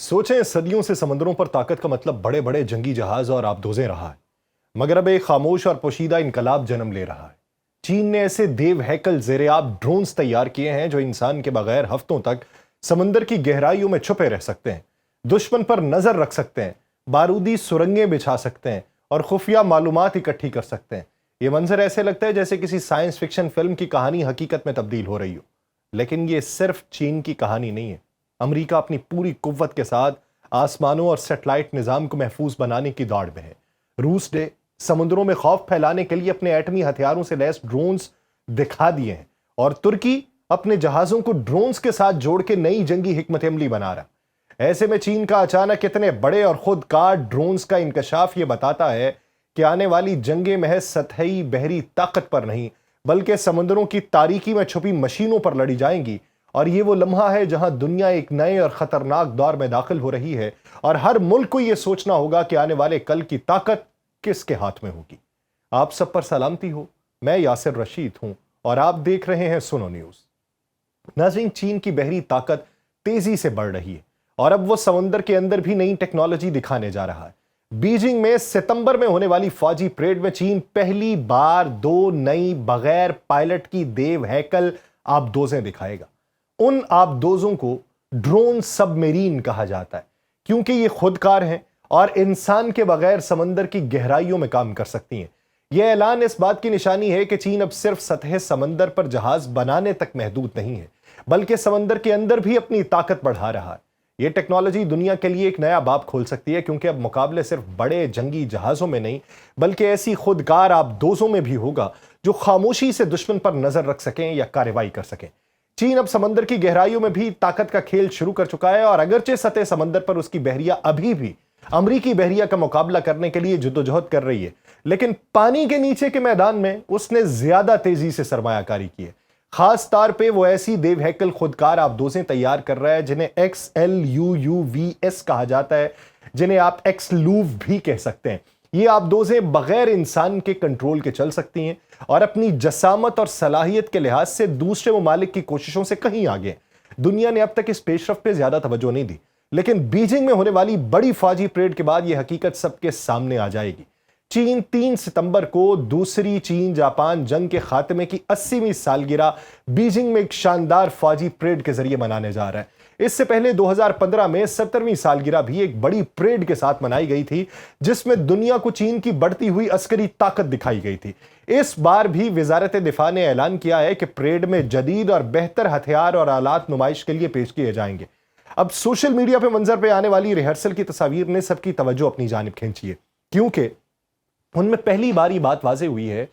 سوچیں صدیوں سے سمندروں پر طاقت کا مطلب بڑے بڑے جنگی جہاز اور آبدوزیں رہا ہے، مگر اب ایک خاموش اور پوشیدہ انقلاب جنم لے رہا ہے۔ چین نے ایسے دیو ہیکل زیر آب ڈرونز تیار کیے ہیں جو انسان کے بغیر ہفتوں تک سمندر کی گہرائیوں میں چھپے رہ سکتے ہیں، دشمن پر نظر رکھ سکتے ہیں، بارودی سرنگیں بچھا سکتے ہیں اور خفیہ معلومات اکٹھی کر سکتے ہیں۔ یہ منظر ایسے لگتا ہے جیسے کسی سائنس فکشن فلم کی کہانی حقیقت میں تبدیل ہو رہی ہو، لیکن یہ صرف چین کی کہانی نہیں ہے۔ امریکہ اپنی پوری قوت کے ساتھ آسمانوں اور سیٹلائٹ نظام کو محفوظ بنانے کی دوڑ میں ہے۔ روس نے سمندروں میں خوف پھیلانے کے لیے اپنے ایٹمی ہتھیاروں سے لیس ڈرونز دکھا دیے ہیں، اور ترکی اپنے جہازوں کو ڈرونز کے ساتھ جوڑ کے نئی جنگی حکمت عملی بنا رہا۔ ایسے میں چین کا اچانک اتنے بڑے اور خود کار ڈرونز کا انکشاف یہ بتاتا ہے کہ آنے والی جنگیں محض سطحی بحری طاقت پر نہیں بلکہ سمندروں کی تاریکی میں چھپی مشینوں پر لڑی جائیں گی، اور یہ وہ لمحہ ہے جہاں دنیا ایک نئے اور خطرناک دور میں داخل ہو رہی ہے، اور ہر ملک کو یہ سوچنا ہوگا کہ آنے والے کل کی طاقت کس کے ہاتھ میں ہوگی۔ آپ سب پر سلامتی ہو، میں یاسر رشید ہوں اور آپ دیکھ رہے ہیں سنو نیوز۔ ناظرین، چین کی بحری طاقت تیزی سے بڑھ رہی ہے اور اب وہ سمندر کے اندر بھی نئی ٹیکنالوجی دکھانے جا رہا ہے۔ بیجنگ میں ستمبر میں ہونے والی فوجی پریڈ میں چین پہلی بار 2 نئی بغیر پائلٹ کی دیو ہیکل آبدوزیں دکھائے گا۔ ان آبدوزوں کو ڈرون سب میرین کہا جاتا ہے کیونکہ یہ خودکار ہیں اور انسان کے بغیر سمندر کی گہرائیوں میں کام کر سکتی ہیں۔ یہ اعلان اس بات کی نشانی ہے کہ چین اب صرف سطح سمندر پر جہاز بنانے تک محدود نہیں ہے بلکہ سمندر کے اندر بھی اپنی طاقت بڑھا رہا ہے۔ یہ ٹیکنالوجی دنیا کے لیے ایک نیا باب کھول سکتی ہے، کیونکہ اب مقابلے صرف بڑے جنگی جہازوں میں نہیں بلکہ ایسی خودکار آبدوزوں میں بھی ہوگا جو خاموشی سے دشمن پر نظر رکھ سکیں یا کارروائی کر سکیں۔ چین اب سمندر کی گہرائیوں میں بھی طاقت کا کھیل شروع کر چکا ہے، اور اگرچہ سطح سمندر پر اس کی بحریہ ابھی بھی امریکی بحریہ کا مقابلہ کرنے کے لیے جدوجہد کر رہی ہے، لیکن پانی کے نیچے کے میدان میں اس نے زیادہ تیزی سے سرمایہ کاری کی ہے۔ خاص طور پہ وہ ایسی دیو ہیکل خودکار آبدوزیں تیار کر رہا ہے جنہیں XLUUVS کہا جاتا ہے، جنہیں آپ ایکسلوو بھی کہہ سکتے ہیں۔ یہ آبدوزیں بغیر انسان کے کنٹرول کے چل سکتی ہیں اور اپنی جسامت اور صلاحیت کے لحاظ سے دوسرے ممالک کی کوششوں سے کہیں آگے ہیں۔ دنیا نے اب تک اس پیش رفت پہ زیادہ توجہ نہیں دی، لیکن بیجنگ میں ہونے والی بڑی فوجی پریڈ کے بعد یہ حقیقت سب کے سامنے آ جائے گی۔ چین 3 ستمبر کو دوسری چین جاپان جنگ کے خاتمے کی 80ویں سالگرہ بیجنگ میں ایک شاندار فوجی پریڈ کے ذریعے منانے جا رہا ہے۔ اس سے پہلے 2015 میں 70ویں سالگرہ بھی ایک بڑی پریڈ کے ساتھ منائی گئی تھی، جس میں دنیا کو چین کی بڑھتی ہوئی عسکری طاقت دکھائی گئی تھی۔ اس بار بھی وزارت دفاع نے اعلان کیا ہے کہ پریڈ میں جدید اور بہتر ہتھیار اور آلات نمائش کے لیے پیش کیے جائیں گے۔ اب سوشل میڈیا پہ منظر پہ آنے والی ریہرسل کی تصاویر نے سب کی توجہ اپنی جانب کھینچی ہے، کیونکہ ان میں پہلی بار یہ بات واضح ہوئی ہے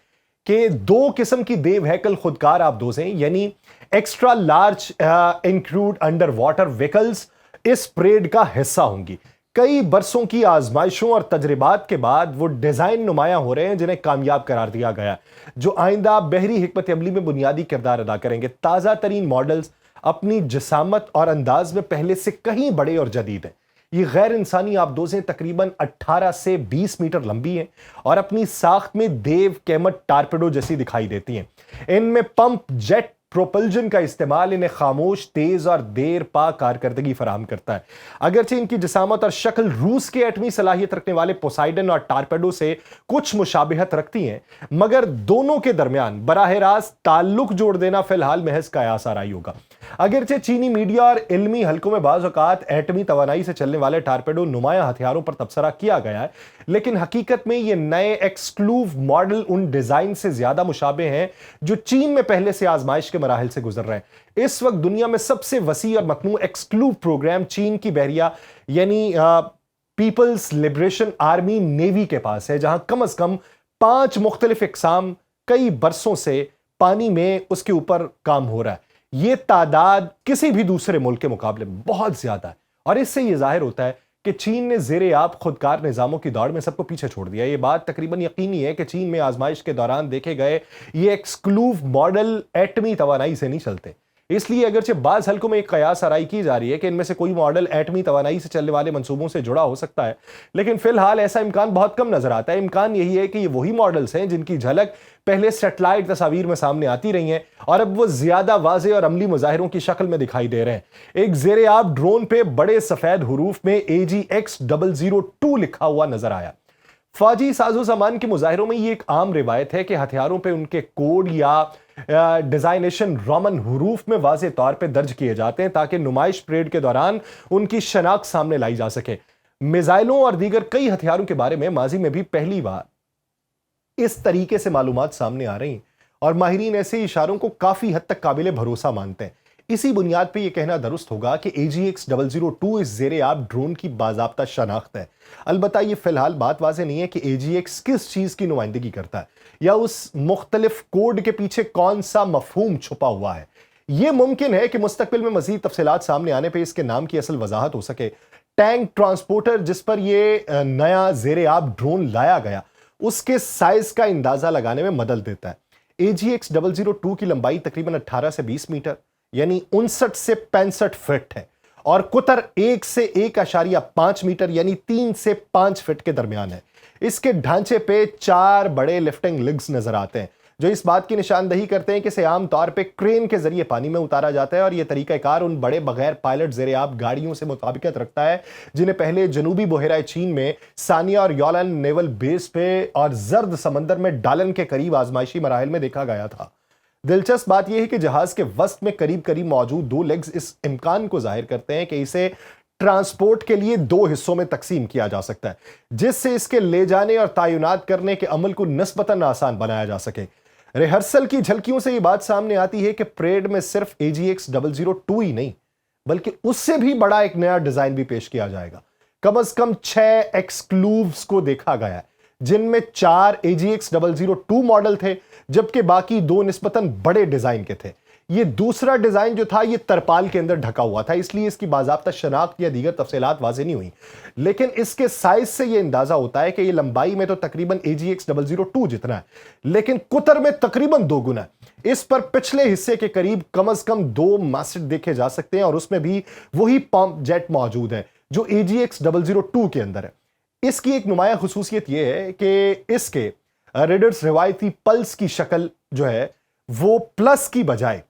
کہ 2 قسم کی دیو ہیکل خودکار آبدوزیں یعنی extra large uncrewed underwater vehicles اس پریڈ کا حصہ ہوں گی۔ کئی برسوں کی آزمائشوں اور تجربات کے بعد وہ ڈیزائن نمایاں ہو رہے ہیں جنہیں کامیاب قرار دیا گیا، جو آئندہ بحری حکمت عملی میں بنیادی کردار ادا کریں گے۔ تازہ ترین ماڈلز اپنی جسامت اور انداز میں پہلے سے کہیں بڑے اور جدید ہیں۔ یہ غیر انسانی آبدوزیں تقریباً 18 سے 20 میٹر لمبی ہیں اور اپنی ساخت میں دیو کیمٹ ٹارپیڈو جیسی دکھائی دیتی ہیں۔ ان میں پمپ جیٹ پروپلجن کا استعمال انہیں خاموش، تیز اور دیر پا کارکردگی فراہم کرتا ہے۔ اگرچہ ان کی جسامت اور شکل روس کے ایٹمی صلاحیت رکھنے والے پوسائیڈن اور ٹارپیڈو سے کچھ مشابہت رکھتی ہیں، مگر دونوں کے درمیان براہ راست تعلق جوڑ دینا فی الحال محض قیاس آرائی ہوگا۔ اگرچہ چینی میڈیا اور علمی حلقوں میں بعض اوقات ایٹمی توانائی سے چلنے والے ٹارپیڈو نمایاں ہتھیاروں پر تبصرہ کیا گیا ہے، لیکن حقیقت میں یہ نئے ایکسکلوو ماڈل ان ڈیزائن سے زیادہ مشابہ ہیں جو چین میں پہلے سے آزمائش کے مراحل سے گزر رہے ہیں۔ اس وقت دنیا میں سب سے وسیع اور متنوع ایکسکلوو پروگرام چین کی بحریہ یعنی پیپلز لبریشن آرمی نیوی کے پاس ہے، جہاں کم از کم 5 مختلف اقسام کئی برسوں سے پانی میں اس کے اوپر کام ہو رہا ہے۔ یہ تعداد کسی بھی دوسرے ملک کے مقابلے میں بہت زیادہ ہے، اور اس سے یہ ظاہر ہوتا ہے کہ چین نے زیر آب خودکار نظاموں کی دوڑ میں سب کو پیچھے چھوڑ دیا۔ یہ بات تقریباً یقینی ہے کہ چین میں آزمائش کے دوران دیکھے گئے یہ ایکسکلوو ماڈل ایٹمی توانائی سے نہیں چلتے۔ اس لیے اگرچہ بعض حلقوں میں ایک قیاس آرائی کی جا رہی ہے کہ ان میں سے کوئی ماڈل ایٹمی توانائی سے چلنے والے منصوبوں سے جڑا ہو سکتا ہے، لیکن فی الحال ایسا امکان بہت کم نظر آتا ہے۔ امکان یہی ہے کہ یہ وہی ماڈلز ہیں جن کی جھلک پہلے سیٹلائٹ تصاویر میں سامنے آتی رہی ہیں اور اب وہ زیادہ واضح اور عملی مظاہروں کی شکل میں دکھائی دے رہے ہیں۔ ایک زیر آب ڈرون پہ بڑے سفید حروف میں AGX-002 لکھا ہوا نظر آیا۔ فوجی سازو سامان کے مظاہروں میں یہ ایک عام روایت ہے کہ ہتھیاروں پہ ان کے کوڈ یا ڈیزائنیشن رومن حروف میں واضح طور پہ درج کیے جاتے ہیں تاکہ نمائش پریڈ کے دوران ان کی شناخت سامنے لائی جا سکے۔ میزائلوں اور دیگر کئی ہتھیاروں کے بارے میں ماضی میں بھی پہلی بار اس طریقے سے معلومات سامنے آ رہی ہیں اور ماہرین ایسے اشاروں کو کافی حد تک قابل بھروسہ مانتے ہیں۔ اسی بنیاد پہ یہ کہنا درست ہوگا کہ AGX-002 اس زیر آب ڈرون کی باضابطہ شناخت ہے۔ البتہ یہ فی الحال بات واضح نہیں ہے کہ AGX کس چیز کی نمائندگی کرتا ہے یا اس مختلف کوڈ کے پیچھے کون سا مفہوم چھپا ہوا ہے۔ یہ ممکن ہے کہ مستقبل میں مزید تفصیلات سامنے آنے پہ اس کے نام کی اصل وضاحت ہو سکے۔ ٹینک ٹرانسپورٹر جس پر یہ نیا زیر آب ڈرون لایا گیا، اس کے سائز کا اندازہ لگانے میں مدد دیتا ہے۔ AGX-002 کی لمبائی تقریباً 18 سے 20 میٹر یعنی 59 سے 65 فٹ ہے اور قطر 1 سے 1.5 میٹر یعنی 3 سے 5 فٹ کے درمیان ہے۔ اس کے ڈھانچے پہ 4 بڑے لفٹنگ لیگز نظر آتے ہیں جو اس بات کی نشاندہی کرتے ہیں کہ اسے عام طور پہ کرین کے ذریعے پانی میں اتارا جاتا ہے، اور یہ طریقہ کار ان بڑے بغیر پائلٹ زیر آب گاڑیوں سے مطابقت رکھتا ہے جنہیں پہلے جنوبی بحیرہ چین میں سانیا اور یولن نیول بیس پہ اور زرد سمندر میں ڈالن کے قریب آزمائشی مراحل میں دیکھا گیا تھا۔ دلچسپ بات یہ ہے کہ جہاز کے وسط میں قریب موجود 2 لیگز اس امکان کو ظاہر کرتے ہیں کہ اسے ٹرانسپورٹ کے لیے 2 حصوں میں تقسیم کیا جا سکتا ہے، جس سے اس کے لے جانے اور تعینات کرنے کے عمل کو نسبتاً آسان بنایا جا سکے۔ ریہرسل کی جھلکیوں سے یہ بات سامنے آتی ہے کہ پریڈ میں صرف AGX-002 ہی نہیں بلکہ اس سے بھی بڑا ایک نیا ڈیزائن بھی پیش کیا جائے گا۔ کم از کم 6 ایکسکلووز کو دیکھا گیا ہے جن میں 4 AGX-002 ماڈل تھے جبکہ باقی 2 نسبتاً بڑے ڈیزائن کے تھے۔ یہ دوسرا ڈیزائن جو تھا یہ ترپال کے اندر ڈھکا ہوا تھا، اس لیے اس کی باضابطہ شناخت یا دیگر تفصیلات واضح نہیں ہوئی، لیکن اس کے سائز سے یہ اندازہ ہوتا ہے کہ یہ لمبائی میں تو تقریباً AGX-002 جتنا ہے لیکن قطر میں تقریباً 2 گنا ہے۔ اس پر پچھلے حصے کے قریب کم از کم 2 ماسٹ دیکھے جا سکتے ہیں اور اس میں بھی وہی پمپ جیٹ موجود ہے جو AGX-002 کے اندر ہے۔ اس کی ایک نمایاں خصوصیت یہ ہے کہ اس کے ریڈرز روایتی پلس کی شکل جو ہے وہ پلس کی بجائے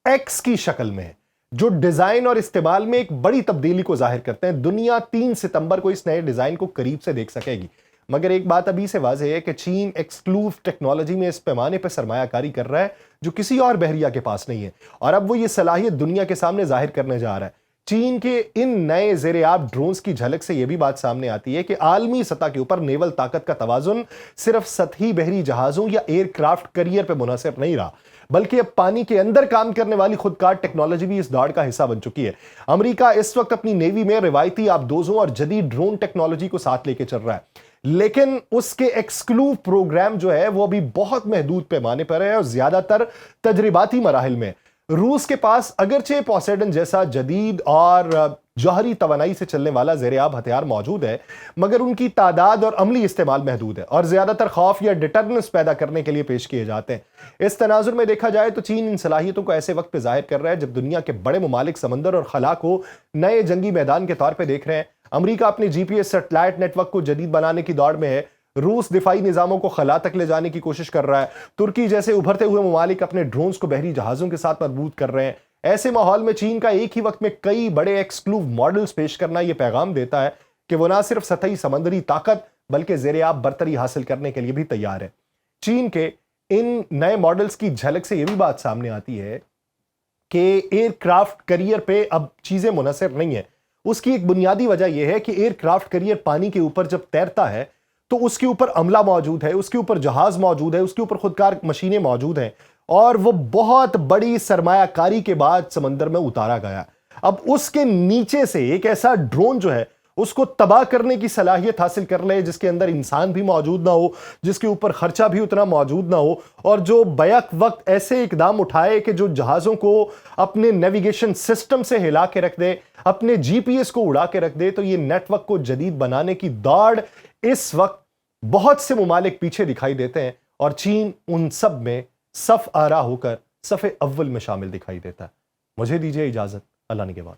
ایکس کی شکل میں ہے، جو ڈیزائن اور استعمال میں ایک بڑی تبدیلی کو ظاہر کرتے ہیں۔ دنیا 3 ستمبر کو اس نئے ڈیزائن کو قریب سے دیکھ سکے گی، مگر ایک بات ابھی سے واضح ہے کہ چین ایکسکلوسیو ٹیکنالوجی میں اس پیمانے پہ سرمایہ کاری کر رہا ہے جو کسی اور بحریہ کے پاس نہیں ہے، اور اب وہ یہ صلاحیت دنیا کے سامنے ظاہر کرنے جا رہا ہے۔ چین کے ان نئے زیر آب ڈرونز کی جھلک سے یہ بھی بات سامنے آتی ہے کہ عالمی سطح کے اوپر نیول طاقت کا توازن صرف سطحی بحری جہازوں یا ایئر کرافٹ کیریئر پہ منحصر نہیں رہا، بلکہ اب پانی کے اندر کام کرنے والی خودکار ٹیکنالوجی بھی اس دوڑ کا حصہ بن چکی ہے۔ امریکہ اس وقت اپنی نیوی میں روایتی آبدوزوں اور جدید ڈرون ٹیکنالوجی کو ساتھ لے کے چل رہا ہے، لیکن اس کے ایکسکلوسیو پروگرام جو ہے وہ ابھی بہت محدود پیمانے پر ہے اور زیادہ تر تجرباتی مراحل میں۔ روس کے پاس اگرچہ پوسیڈن جیسا جدید اور جوہری توانائی سے چلنے والا زیر آب ہتھیار موجود ہے، مگر ان کی تعداد اور عملی استعمال محدود ہے اور زیادہ تر خوف یا ڈیٹرنس پیدا کرنے کے لیے پیش کیے جاتے ہیں۔ اس تناظر میں دیکھا جائے تو چین ان صلاحیتوں کو ایسے وقت پہ ظاہر کر رہا ہے جب دنیا کے بڑے ممالک سمندر اور خلا کو نئے جنگی میدان کے طور پہ دیکھ رہے ہیں۔ امریکہ اپنے GPS سیٹلائٹ نیٹ ورک کو جدید بنانے کی دوڑ میں ہے، روس دفاعی نظاموں کو خلا تک لے جانے کی کوشش کر رہا ہے، ترکی جیسے ابھرتے ہوئے ممالک اپنے ڈرونز کو بحری جہازوں کے ساتھ مربوط کر رہے ہیں۔ ایسے ماحول میں چین کا ایک ہی وقت میں کئی بڑے ایکسکلوسیو ماڈلز پیش کرنا یہ پیغام دیتا ہے کہ وہ نہ صرف سطحی سمندری طاقت بلکہ زیر آب برتری حاصل کرنے کے لیے بھی تیار ہے۔ چین کے ان نئے ماڈلز کی جھلک سے یہ بھی بات سامنے آتی ہے کہ ایئر کرافٹ کیریئر پہ اب چیزیں منحصر نہیں ہیں۔ اس کی ایک بنیادی وجہ یہ ہے کہ ایئر کرافٹ کیریئر پانی کے اوپر جب تیرتا ہے تو اس کے اوپر عملہ موجود ہے، اس کے اوپر جہاز موجود ہے، اس کے اوپر خودکار مشینیں موجود ہیں، اور وہ بہت بڑی سرمایہ کاری کے بعد سمندر میں اتارا گیا۔ اب اس کے نیچے سے ایک ایسا ڈرون جو ہے اس کو تباہ کرنے کی صلاحیت حاصل کر لے جس کے اندر انسان بھی موجود نہ ہو، جس کے اوپر خرچہ بھی اتنا موجود نہ ہو، اور جو بیک وقت ایسے اقدام اٹھائے کہ جو جہازوں کو اپنے نیویگیشن سسٹم سے ہلا کے رکھ دے، اپنے GPS کو اڑا کے رکھ دے، تو یہ نیٹ ورک کو جدید بنانے کی دوڑ اس وقت بہت سے ممالک پیچھے دکھائی دیتے ہیں، اور چین ان سب میں صف آرا ہو کر صف اول میں شامل دکھائی دیتا ہے۔ مجھے دیجیے اجازت، اللہ نے کے بعد.